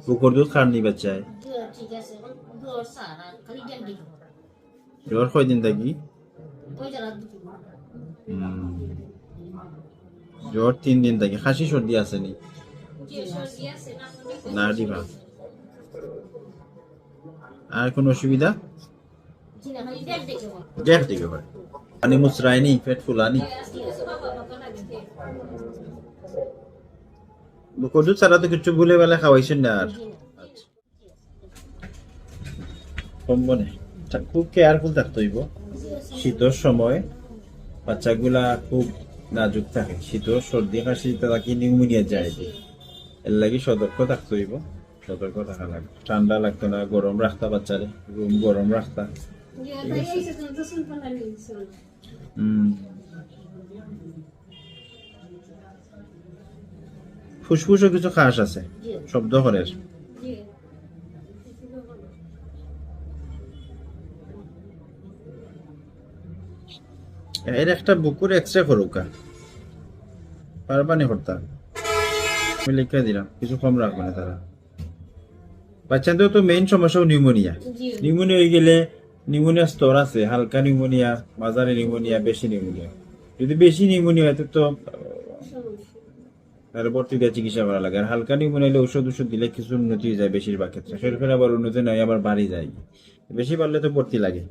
বুকুর দুধ খান নি বাচ্চায়? ঠিক আছে জ্বর সারা খালি ড্যাম দিকে জ্বর কয়দিন থাকি? ওই যারা জ্বর 3 দিন থাকি। খাসি সর্দি আছে নি? না দিবা। আর কোন অসুবিধা? জিনা খালি ড্যাম দিকে গ্যাস দিকে হয়। পানি মুসরায়নি, পেট ফুলানি? বুকুর দুধ ছাড়া তো কিছু ভুলে বেলা খাওয়াইছেন না আর? কমবো না। খুব কেয়ারফুল থাকতে হইব। শীতের সময় বাচ্চাগুলা খুব নাজুক থাকে। শীতের সর্দি কাশি থাকি নিউমোনিয়া যায়, এর লাগি সতর্ক থাকতে হইব। সতর্ক থাকা লাগবে। ঠান্ডা লাগতো না, গরম রাখতা বাচ্চারে, রুম গরম রাখতা। ফুসফুসও কিছু খাস আছে, শব্দ করে। এর একটা বুকুর এক্সরে করুকা পারবানি হরতা, আমি লিখে দিলাম, কিছু কম রাখবে না তারা। বাচ্চাদের তো মেইন সমস্যা নিউমোনিয়া। নিউমোনিয়া হয়ে গেলে নিউমোনিয়া স্তর আছে, হালকা নিউমোনিয়া, মাঝারি নিউমোনিয়া, বেশি নিউমোনিয়া। যদি বেশি নিউমোনিয়া হয় তো ভর্তি দিয়ে চিকিৎসা করা লাগে। আর হালকা নিউমোনিয়া হলে ওষুধ দিলে কিছু উন্নতি হয়ে যায় বেশিরভাগ ক্ষেত্রে, সেরকম আবার উন্নতি নয়, আবার বাড়ি যায়। বেশি বাড়লে তো ভর্তি লাগে।